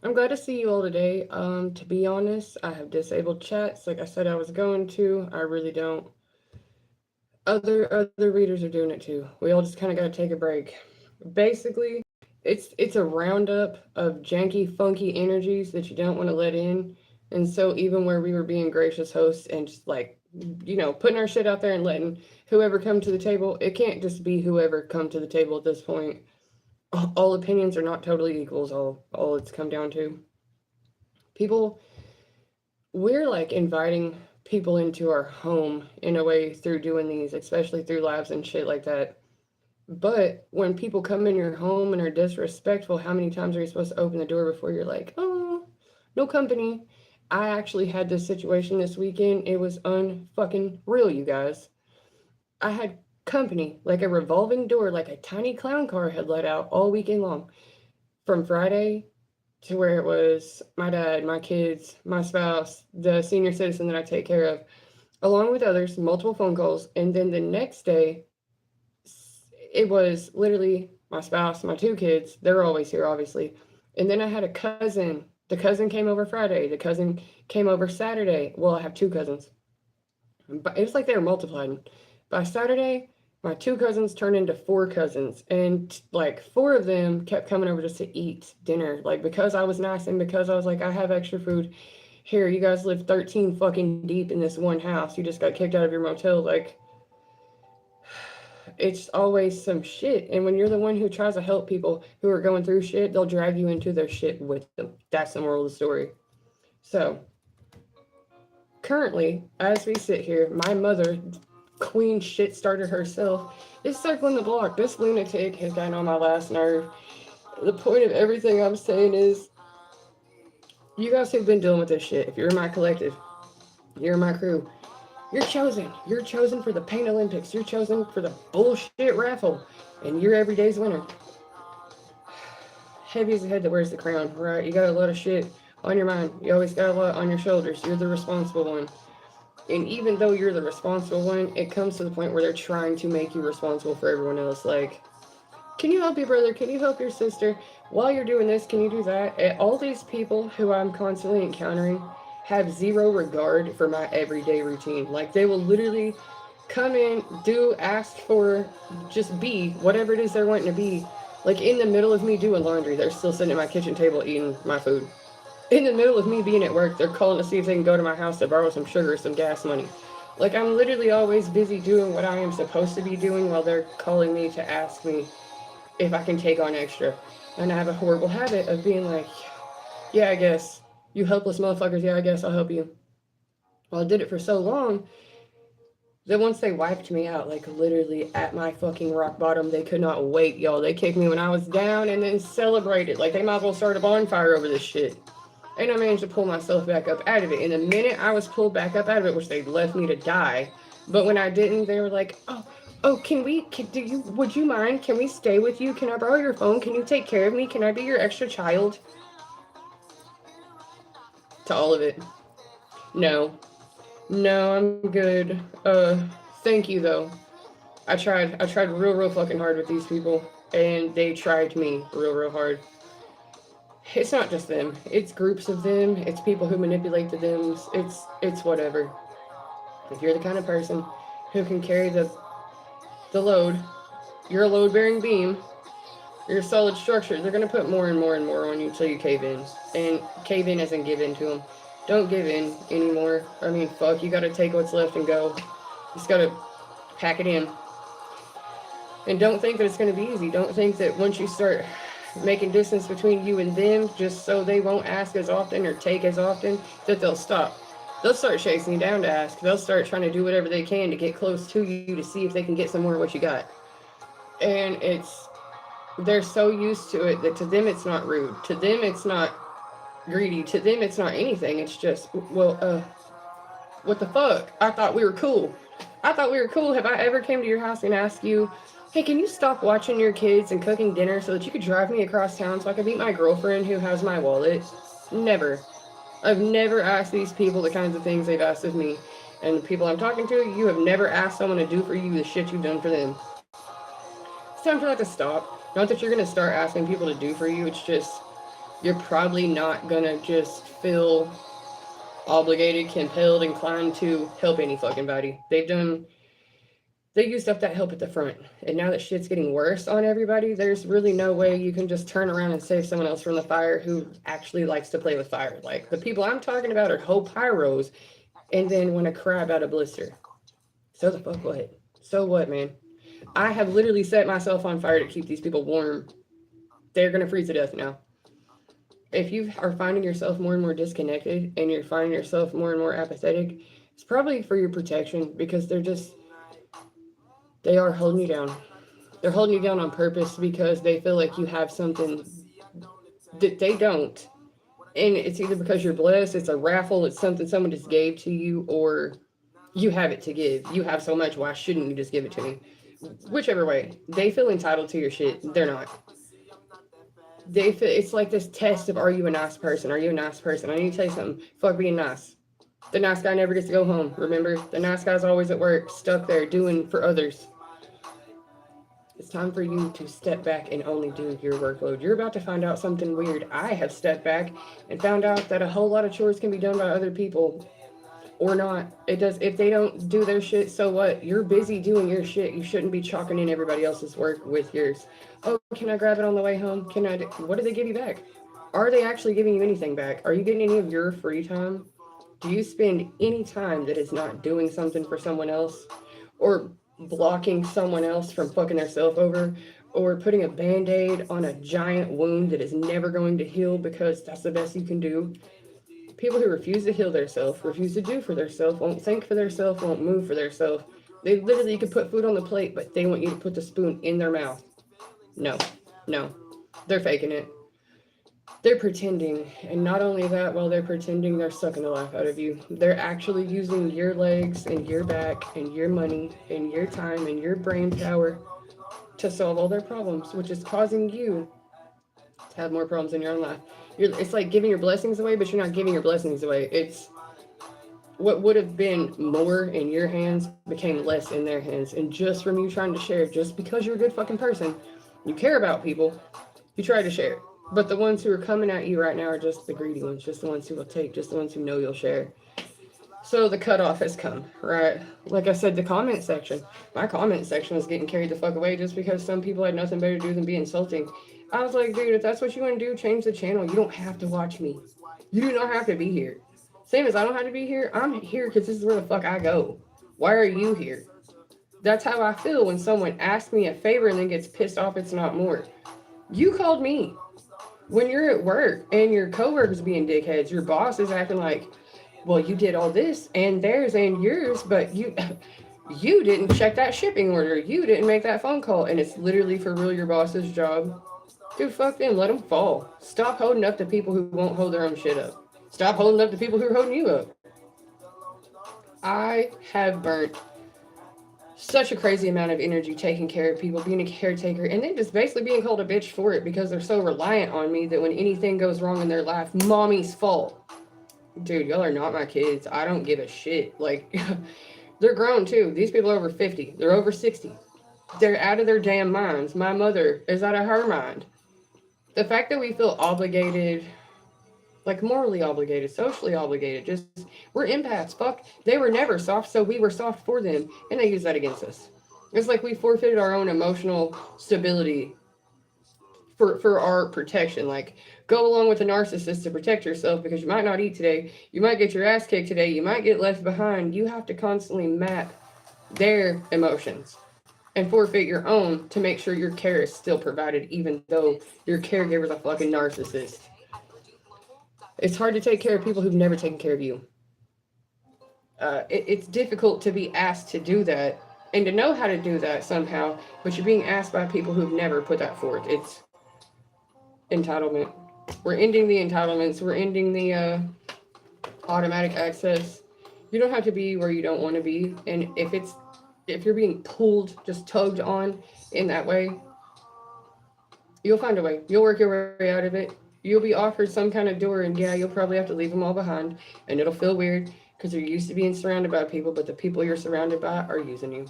I'm glad to see you all today. To be honest, I have disabled chats like I said I was going to. I really don't. Other readers are doing it too. We all just kind of got to take a break. Basically, it's a roundup of janky, funky energies that you don't want to let in. And so even where we were being gracious hosts and just like putting our shit out there and letting whoever come to the table, it can't just be whoever come to the table at this point. All opinions are not totally equals. All it's come down to. People we're like inviting people into our home in a way through doing these, especially through lives and shit like that. But when people come in your home and are disrespectful, how many times are you supposed to open the door before you're like, oh, no company? I actually had this situation this weekend. It was unfucking real, you guys. I had company, like a revolving door, like a tiny clown car had let out all weekend long. From Friday to where it was my dad, my kids, my spouse, the senior citizen that I take care of, along with others, multiple phone calls. And then the next day, it was literally my spouse, my two kids. They're always here, obviously. And then I had a cousin. The cousin came over Friday. The cousin came over Saturday. Well, I have two cousins. But it was like they were multiplying. By Saturday, my two cousins turned into four cousins, and like four of them kept coming over just to eat dinner. Like because I was nice and because I was like, I have extra food. Here, you guys live 13 fucking deep in this one house. You just got kicked out of your motel. Like, it's always some shit. And when you're the one who tries to help people who are going through shit, they'll drag you into their shit with them. That's the moral of the story. So, currently, as we sit here, my mother, queen shit starter herself, is circling the block. This lunatic has gotten on my last nerve. The point of everything I'm saying is, you guys who've been dealing with this shit, if you're in my collective, you're in my crew, you're chosen. You're chosen for the Paint Olympics. You're chosen for the bullshit raffle. And you're every day's winner. Heavy is the head that wears the crown, right? You got a lot of shit on your mind. You always got a lot on your shoulders. You're the responsible one. And even though you're the responsible one, it comes to the point where they're trying to make you responsible for everyone else. Like, can you help your brother? Can you help your sister? While you're doing this, can you do that? And all these people who I'm constantly encountering have zero regard for my everyday routine. Like, they will literally come in, do, ask for, just be whatever it is they're wanting to be. Like, in the middle of me doing laundry, they're still sitting at my kitchen table eating my food. In the middle of me being at work, they're calling to see if they can go to my house to borrow some sugar, some gas money. Like, I'm literally always busy doing what I am supposed to be doing while they're calling me to ask me if I can take on extra. And I have a horrible habit of being like, yeah, I guess. You helpless motherfuckers, yeah, I guess I'll help you. Well, I did it for so long that once they wiped me out, like literally at my fucking rock bottom, they could not wait, y'all. They kicked me when I was down and then celebrated. Like, they might as well start a bonfire over this shit. And I managed to pull myself back up out of it. And the minute I was pulled back up out of it, which they left me to die, but when I didn't, they were like, oh, would you mind? Can we stay with you? Can I borrow your phone? Can you take care of me? Can I be your extra child? To all of it. No. No, I'm good. Thank you though. I tried real fucking hard with these people. And they tried me real hard. It's not just them. It's groups of them. It's people who manipulate the thems. It's whatever. If you're the kind of person who can carry the load, you're a load bearing beam, you're a solid structure, they're gonna put more and more and more on you until you cave in. And cave in isn't give in to them. Don't give in anymore. I mean, fuck, you gotta take what's left and go. You just gotta pack it in. And don't think that it's gonna be easy. Don't think that once you start making distance between you and them just so they won't ask as often or take as often, that they'll stop. They'll start chasing you down to ask. They'll start trying to do whatever they can to get close to you to see if they can get some more of what you got. And they're so used to it that to them it's not rude. To them it's not greedy. To them it's not anything. It's just, well, what the fuck? I thought we were cool. I thought we were cool. Have I ever came to your house and asked you, hey, can you stop watching your kids and cooking dinner so that you could drive me across town so I could meet my girlfriend who has my wallet? Never. I've never asked these people the kinds of things they've asked of me. And the people I'm talking to, you have never asked someone to do for you the shit you've done for them. It's time for that to stop. Not that you're going to start asking people to do for you. It's just you're probably not gonna just feel obligated, compelled, inclined to help any fucking body. They use stuff that help at the front. And now that shit's getting worse on everybody, there's really no way you can just turn around and save someone else from the fire who actually likes to play with fire. Like, the people I'm talking about are whole pyros and then want to crab out a blister. So the fuck what? So what, man? I have literally set myself on fire to keep these people warm. They're going to freeze to death now. If you are finding yourself more and more disconnected and you're finding yourself more and more apathetic, it's probably for your protection, because they are holding you down. They're holding you down on purpose because they feel like you have something that they don't. And it's either because you're blessed, it's a raffle, it's something someone just gave to you, or you have it to give. You have so much, why shouldn't you just give it to me? Whichever way. They feel entitled to your shit. They're not. They feel it's like this test of, are you a nice person? Are you a nice person? I need to tell you something. Fuck being nice. The nice guy never gets to go home. Remember? The nice guy's always at work, stuck there, doing for others. It's time for you to step back and only do your workload. You're about to find out something weird. I have stepped back and found out that a whole lot of chores can be done by other people, or not. It does. If they don't do their shit, so what? You're busy doing your shit. You shouldn't be chalking in everybody else's work with yours. Oh, can I grab it on the way home? What do they give you back? Are they actually giving you anything back? Are you getting any of your free time? Do you spend any time that is not doing something for someone else, or blocking someone else from fucking themselves over, or putting a band-aid on a giant wound that is never going to heal because that's the best you can do? People who refuse to heal themselves, refuse to do for themselves, won't think for themselves, won't move for themselves. They literally could put food on the plate, but they want you to put the spoon in their mouth. No. They're faking it. They're pretending. And not only that, while they're pretending, they're sucking the life out of you. They're actually using your legs and your back and your money and your time and your brain power to solve all their problems, which is causing you to have more problems in your own life. It's like giving your blessings away, but you're not giving your blessings away. It's what would have been more in your hands became less in their hands. And just from you trying to share, just because you're a good fucking person, you care about people, you try to share. But the ones who are coming at you right now are just the greedy ones, just the ones who will take, just the ones who know you'll share. So the cutoff has come, right? Like I said, the comment section. My comment section was getting carried the fuck away just because some people had nothing better to do than be insulting. I was like, dude, if that's what you want to do, change the channel. You don't have to watch me. You do not have to be here. Same as I don't have to be here. I'm here because this is where the fuck I go. Why are you here? That's how I feel when someone asks me a favor and then gets pissed off it's not more. You called me. When you're at work and your coworkers being dickheads, your boss is acting like, well, you did all this and theirs and yours, but you didn't check that shipping order. You didn't make that phone call. And it's literally for real your boss's job. Dude, fuck them. Let them fall. Stop holding up to people who won't hold their own shit up. Stop holding up to people who are holding you up. I have burnt such a crazy amount of energy taking care of people, being a caretaker, and then just basically being called a bitch for it because they're so reliant on me that when anything goes wrong in their life, mommy's fault. Dude, y'all are not my kids. I don't give a shit. Like, they're grown too. These people are over 50. They're over 60. They're out of their damn minds. My mother is out of her mind. The fact that we feel obligated, like morally obligated, socially obligated, just, we're empaths. Fuck, they were never soft, so we were soft for them, and they use that against us. It's like we forfeited our own emotional stability for our protection. Like, go along with a narcissist to protect yourself because you might not eat today, you might get your ass kicked today, you might get left behind. You have to constantly map their emotions and forfeit your own to make sure your care is still provided, even though your caregiver's a fucking narcissist. It's hard to take care of people who've never taken care of you. It's difficult to be asked to do that and to know how to do that somehow, but you're being asked by people who've never put that forth. It's entitlement. We're ending the entitlements. We're ending the automatic access. You don't have to be where you don't want to be. And if you're being pulled, just tugged on in that way, you'll find a way. You'll work your way out of it. You'll be offered some kind of door, and yeah, you'll probably have to leave them all behind, and it'll feel weird because you're used to being surrounded by people, but the people you're surrounded by are using you.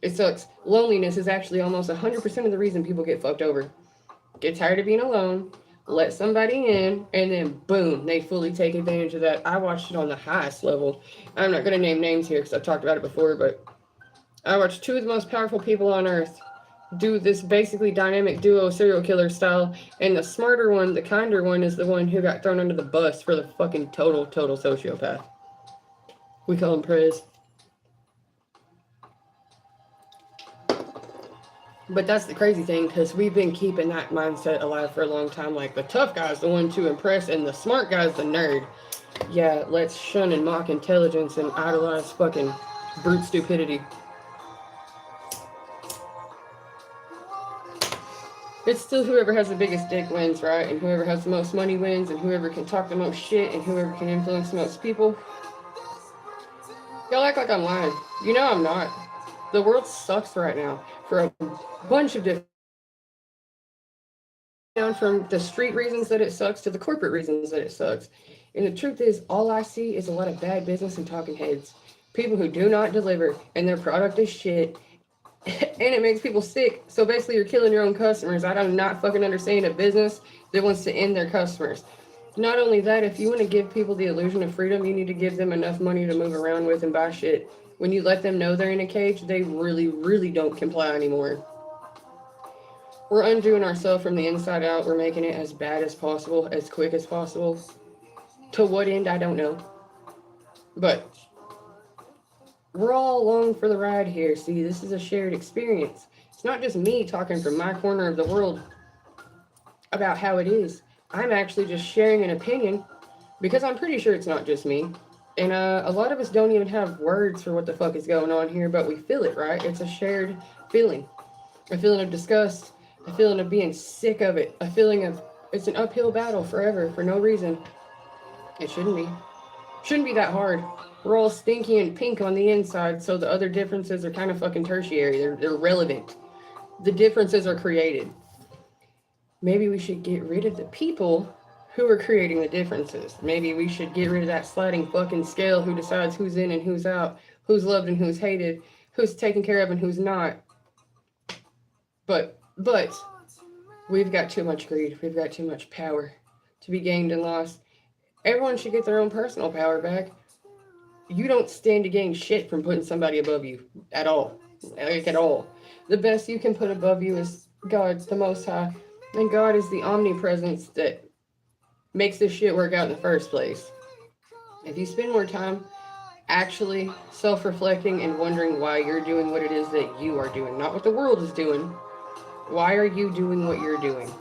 It sucks. Loneliness is actually almost 100% of the reason people get fucked over. Get tired of being alone, let somebody in, and then boom, they fully take advantage of that. I watched it on the highest level. I'm not going to name names here because I've talked about it before, but I watched two of the most powerful people on earth do this basically dynamic duo serial killer style, and the smarter one, the kinder one, is the one who got thrown under the bus for the fucking total sociopath. We call him Prez. But that's the crazy thing, because we've been keeping that mindset alive for a long time. Like, the tough guy's the one to impress, and the smart guy's the nerd. Yeah, let's shun and mock intelligence and idolize fucking brute stupidity. It's still whoever has the biggest dick wins, right? And whoever has the most money wins, and whoever can talk the most shit, and whoever can influence the most people. Y'all act like I'm lying. You know I'm not. The world sucks right now for a bunch of different, down from the street reasons that it sucks to the corporate reasons that it sucks. And the truth is, all I see is a lot of bad business and talking heads. People who do not deliver, and their product is shit, and it makes people sick. So basically, you're killing your own customers. I do not fucking understand a business that wants to end their customers. Not only that, if you want to give people the illusion of freedom, you need to give them enough money to move around with and buy shit. When you let them know they're in a cage, they really don't comply anymore. We're undoing ourselves from the inside out. We're making it as bad as possible, as quick as possible. To what end, I don't know. But we're all along for the ride here. See, this is a shared experience. It's not just me talking from my corner of the world about how it is. I'm actually just sharing an opinion because I'm pretty sure it's not just me. And a lot of us don't even have words for what the fuck is going on here, but we feel it, right? It's a shared feeling. A feeling of disgust, a feeling of being sick of it, a feeling of it's an uphill battle forever for no reason. It shouldn't be. Shouldn't be that hard. We're all stinky and pink on the inside, so the other differences are kind of fucking tertiary. They're relevant. The differences are created. Maybe we should get rid of the people who are creating the differences. Maybe we should get rid of that sliding fucking scale who decides who's in and who's out, who's loved and who's hated, who's taken care of and who's not. But we've got too much greed. We've got too much power to be gained and lost. Everyone should get their own personal power back. You don't stand to gain shit from putting somebody above you at all. Like, at all. The best you can put above you is God, the Most High. And God is the omnipresence that makes this shit work out in the first place. If you spend more time actually self-reflecting and wondering why you're doing what it is that you are doing, not what the world is doing, why are you doing what you're doing?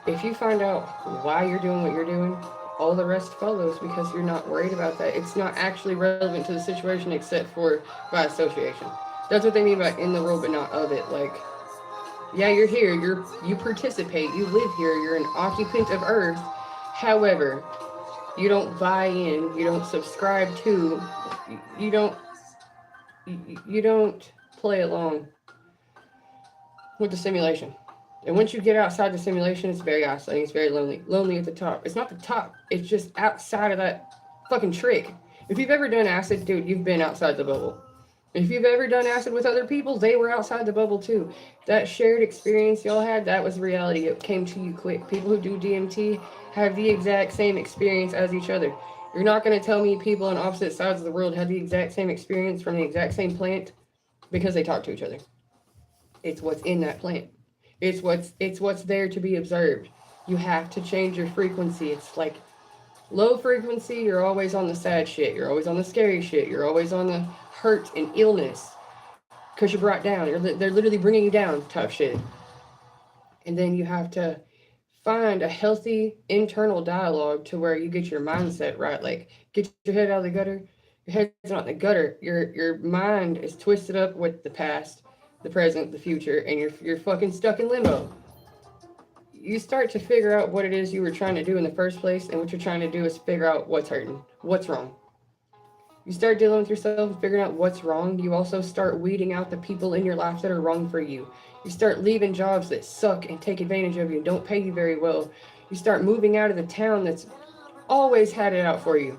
If you find out why you're doing what you're doing, all the rest follows because you're not worried about that. It's not actually relevant to the situation except for by association. That's what they mean by in the world but not of it. Like, yeah, you're here, you participate, you live here, you're an occupant of Earth. However, you don't buy in, you don't subscribe to, you don't play along with the simulation. And once you get outside the simulation, it's very isolating, it's very lonely. Lonely at the top. It's not the top, it's just outside of that fucking trick. If you've ever done acid, dude, you've been outside the bubble. If you've ever done acid with other people, they were outside the bubble too. That shared experience y'all had, that was reality. It came to you quick. People who do DMT have the exact same experience as each other. You're not going to tell me people on opposite sides of the world have the exact same experience from the exact same plant because they talk to each other. It's what's in that plant. It's what's there to be observed. You have to change your frequency. It's like low frequency, you're always on the sad shit. You're always on the scary shit. You're always on the hurt and illness because you're brought down. They're literally bringing you down type shit. And then you have to find a healthy internal dialogue to where you get your mindset right. Like, get your head out of the gutter. Your head's not in the gutter. Your mind is twisted up with the past, the present, the future, and you're fucking stuck in limbo. You start to figure out what it is you were trying to do in the first place, and what you're trying to do is figure out what's hurting, what's wrong. You start dealing with yourself and figuring out what's wrong. You also start weeding out the people in your life that are wrong for you. You start leaving jobs that suck and take advantage of you and don't pay you very well. You start moving out of the town that's always had it out for you.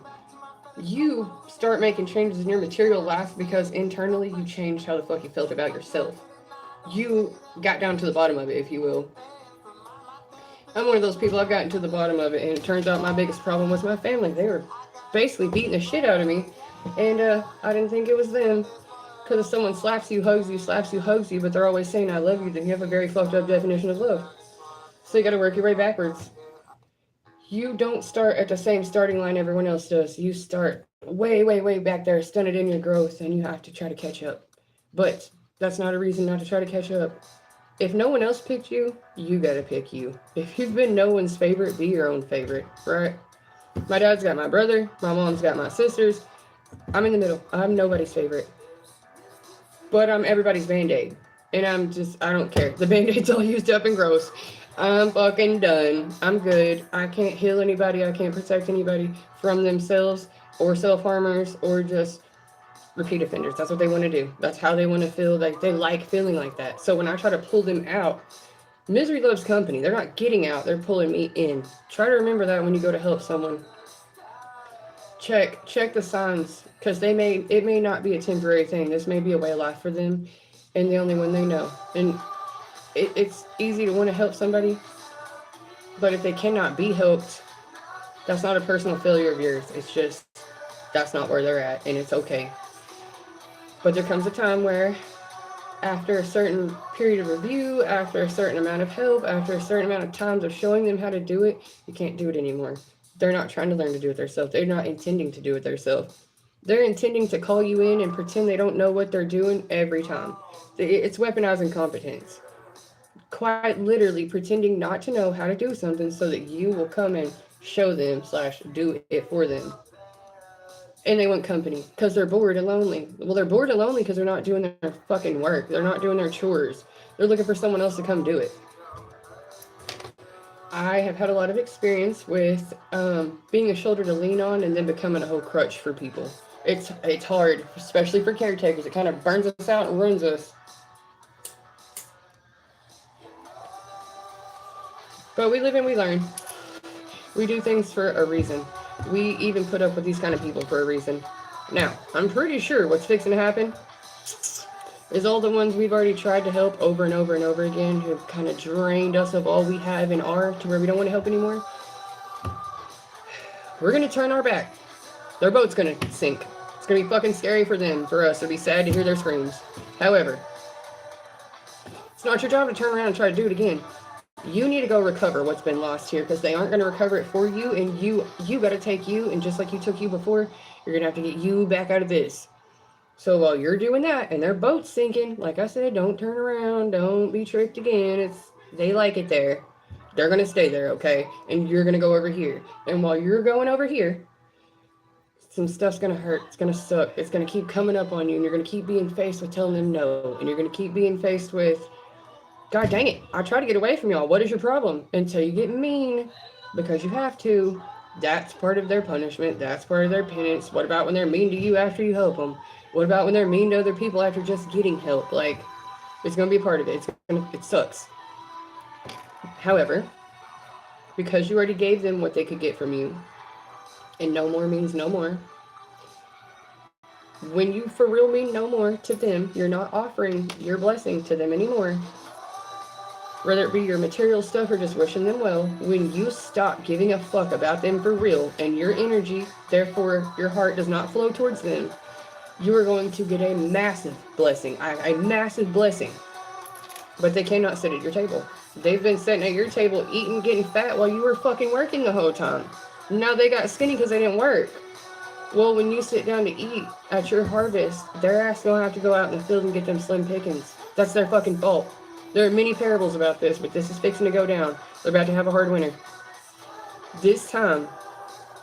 You start making changes in your material life because internally you changed how the fuck you felt about yourself. You got down to the bottom of it, if you will. I'm one of those people. I've gotten to the bottom of it, and it turns out my biggest problem was my family. They were basically beating the shit out of me, and I didn't think it was them. Because if someone slaps you, slaps you, hugs you, but they're always saying I love you, then you have a very fucked up definition of love. So you got to work your way backwards. You don't start at the same starting line everyone else does. You start way, way, way back there, stunted in your growth, and you have to try to catch up. But that's not a reason not to try to catch up. If no one else picked you, you gotta pick you. If you've been no one's favorite, be your own favorite, right? My dad's got my brother, my mom's got my sisters. I'm in the middle. I'm nobody's favorite. But I'm everybody's band-aid. And I don't care. The band-aid's all used up and gross. I'm fucking done. I'm good. I can't heal anybody. I can't protect anybody from themselves or self-harmers or just repeat offenders. That's what they want to do. That's how they want to feel. Like they like feeling like that. So when I try to pull them out, misery loves company. They're not getting out. They're pulling me in. Try to remember that when you go to help someone. Check the signs, because it may not be a temporary thing. This may be a way of life for them, and the only one they know. And it's easy to want to help somebody, but if they cannot be helped, that's not a personal failure of yours. It's just that's not where they're at, and it's okay. But there comes a time where, after a certain period of review, after a certain amount of help, after a certain amount of times of showing them how to do it, you can't do it anymore. They're not trying to learn to do it themselves. They're not intending to do it themselves. They're intending to call you in and pretend they don't know what they're doing every time. It's weaponizing competence. Quite literally pretending not to know how to do something so that you will come and show them / do it for them. And they want company because they're bored and lonely. Well, they're bored and lonely because they're not doing their fucking work. They're not doing their chores. They're looking for someone else to come do it. I have had a lot of experience with being a shoulder to lean on and then becoming a whole crutch for people. It's hard, especially for caretakers. It kind of burns us out and ruins us. But we live and we learn. We do things for a reason. We even put up with these kind of people for a reason. Now, I'm pretty sure what's fixing to happen is all the ones we've already tried to help over and over and over again, who've kind of drained us of all we have and are to where we don't want to help anymore. We're going to turn our back. Their boat's going to sink. It's going to be fucking scary for them, for us. It'll be sad to hear their screams. However, it's not your job to turn around and try to do it again. You need to go recover what's been lost here, because they aren't going to recover it for you, and you got to take you, and just like you took you before, you're going to have to get you back out of this. So while you're doing that and their boat's sinking, like I said, don't turn around, don't be tricked again. They like it there. They're going to stay there, okay? And you're going to go over here. And while you're going over here, some stuff's going to hurt. It's going to suck. It's going to keep coming up on you, and you're going to keep being faced with telling them no. And you're going to keep being faced with, God dang it, I try to get away from y'all. What is your problem? Until you get mean, because you have to. That's part of their punishment. That's part of their penance. What about when they're mean to you after you help them? What about when they're mean to other people after just getting help? Like, it's going to be a part of it. It sucks. However, because you already gave them what they could get from you, and no more means no more. When you for real mean no more to them, you're not offering your blessing to them anymore. Whether it be your material stuff or just wishing them well, when you stop giving a fuck about them for real, and your energy, therefore your heart, does not flow towards them, you are going to get a massive blessing. A massive blessing. But they cannot sit at your table. They've been sitting at your table eating, getting fat while you were fucking working the whole time. Now they got skinny because they didn't work. Well, when you sit down to eat at your harvest, their ass gonna have to go out in the field and get them slim pickings. That's their fucking fault. There are many parables about this, but this is fixing to go down. They're about to have a hard winter. This time,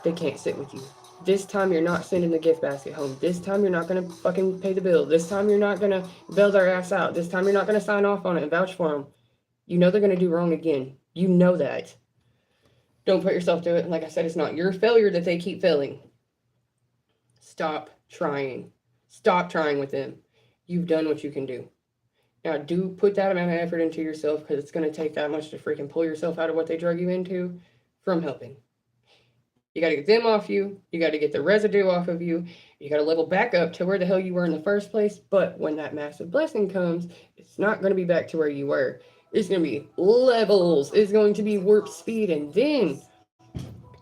they can't sit with you. This time, you're not sending the gift basket home. This time, you're not going to fucking pay the bill. This time, you're not going to bail their ass out. This time, you're not going to sign off on it and vouch for them. You know they're going to do wrong again. You know that. Don't put yourself to it. Like I said, it's not your failure that they keep failing. Stop trying. Stop trying with them. You've done what you can do. Now, do put that amount of effort into yourself, because it's going to take that much to freaking pull yourself out of what they drug you into from helping. You got to get them off you. You got to get the residue off of you. You got to level back up to where the hell you were in the first place. But when that massive blessing comes, it's not going to be back to where you were. It's going to be levels. It's going to be warp speed. And then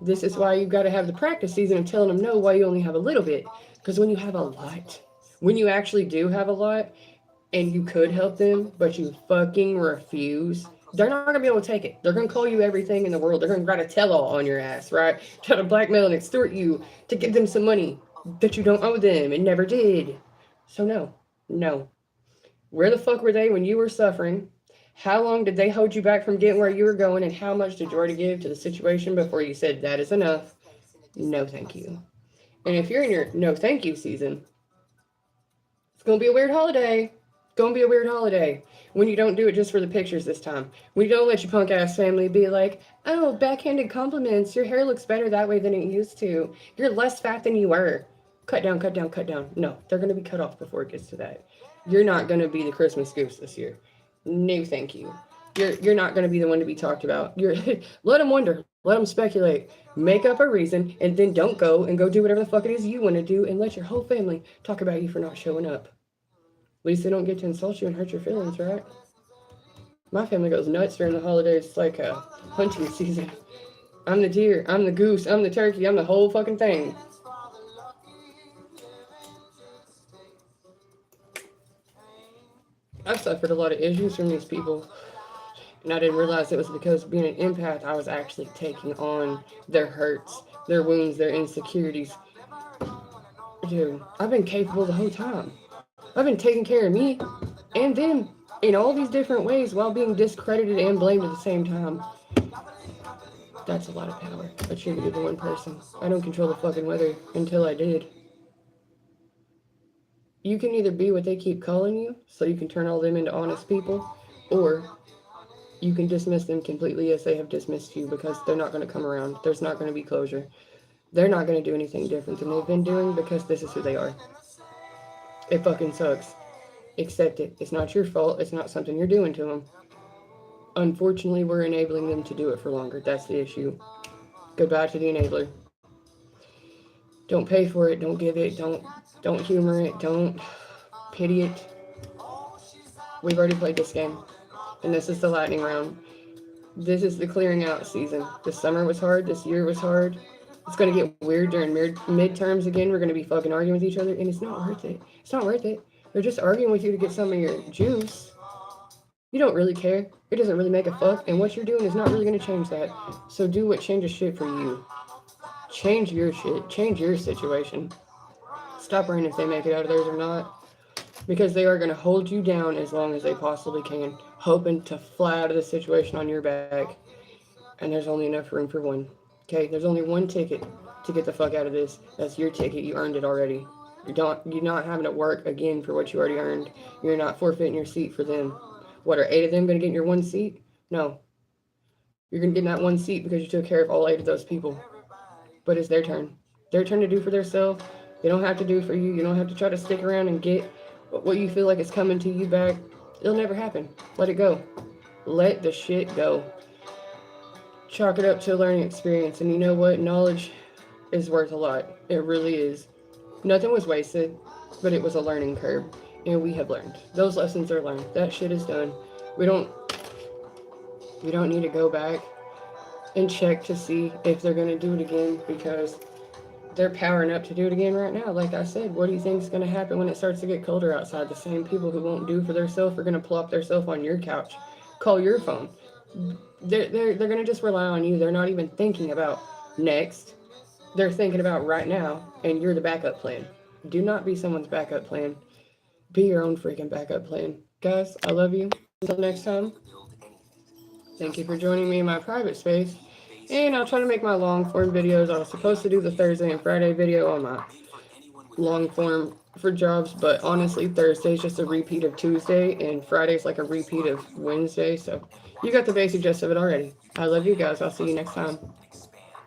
this is why you've got to have the practice season of telling them no why you only have a little bit. Because when you have a lot, when you actually do have a lot and you could help them, but you fucking refuse, they're not going to be able to take it. They're going to call you everything in the world. They're going to write a tell-all on your ass, right? Try to blackmail and extort you to give them some money that you don't owe them and never did. So no. Where the fuck were they when you were suffering? How long did they hold you back from getting where you were going? And how much did you already give to the situation before you said, that is enough? No, thank you. And if you're in your no thank you season, it's going to be a weird holiday. Going to be a weird holiday when you don't do it just for the pictures this time. When you don't let your punk ass family be like, oh, backhanded compliments. Your hair looks better that way than it used to. You're less fat than you were. Cut down, cut down, cut down. No, they're going to be cut off before it gets to that. You're not going to be the Christmas goose this year. No, thank you. You're not going to be the one to be talked about. Let them wonder. Let them speculate. Make up a reason, and then don't go and go do whatever the fuck it is you want to do, and let your whole family talk about you for not showing up. At least they don't get to insult you and hurt your feelings, right? My family goes nuts during the holidays. It's like a hunting season. I'm the deer. I'm the goose. I'm the turkey. I'm the whole fucking thing. I've suffered a lot of issues from these people. And I didn't realize it was because being an empath, I was actually taking on their hurts, their wounds, their insecurities. Dude, I've been capable the whole time. I've been taking care of me and them in all these different ways while being discredited and blamed at the same time. That's a lot of power attributed to one person. I don't control the fucking weather until I did. You can either be what they keep calling you, so you can turn all them into honest people, or you can dismiss them completely as they have dismissed you because they're not going to come around. There's not going to be closure. They're not going to do anything different than they've been doing because this is who they are. It fucking sucks. Accept it. It's not your fault. It's not something you're doing to them. Unfortunately, we're enabling them to do it for longer. That's the issue. Goodbye to the enabler. Don't pay for it. Don't give it. Don't humor it. Don't pity it. We've already played this game. And this is the lightning round. This is the clearing out season. This summer was hard. This year was hard. It's going to get weird during midterms again. We're going to be fucking arguing with each other. And it's not worth it. It's not worth it. They're just arguing with you to get some of your juice. You don't really care. It doesn't really make a fuck. And what you're doing is not really going to change that. So do what changes shit for you. Change your shit. Change your situation. Stop worrying if they make it out of theirs or not. Because they are going to hold you down as long as they possibly can. Hoping to fly out of the situation on your back. And there's only enough room for one. Okay? There's only one ticket to get the fuck out of this. That's your ticket. You earned it already. You're not having to work again for what you already earned. You're not forfeiting your seat for them. What, are 8 of them going to get in your one seat? No. You're going to get in that one seat because you took care of all 8 of those people. But it's their turn. Their turn to do for themselves. They don't have to do for you. You don't have to try to stick around and get what you feel like is coming to you back. It'll never happen. Let it go. Let the shit go. Chalk it up to a learning experience. And you know what? Knowledge is worth a lot. It really is. Nothing was wasted, but it was a learning curve, and we have learned. Those lessons are learned. That shit is done. We don't need to go back and check to see if they're going to do it again because they're powering up to do it again right now. Like I said, what do you think is going to happen when it starts to get colder outside? The same people who won't do for themselves are going to plop themselves on your couch, call your phone. They're going to just rely on you. They're not even thinking about next. They're thinking about right now, and you're the backup plan. Do not be someone's backup plan. Be your own freaking backup plan. Guys, I love you. Until next time, thank you for joining me in my private space. And I'll try to make my long form videos. I was supposed to do the Thursday and Friday video on my long form for jobs, but honestly, Thursday's just a repeat of Tuesday, and Friday's like a repeat of Wednesday. So you got the basic gist of it already. I love you guys. I'll see you next time.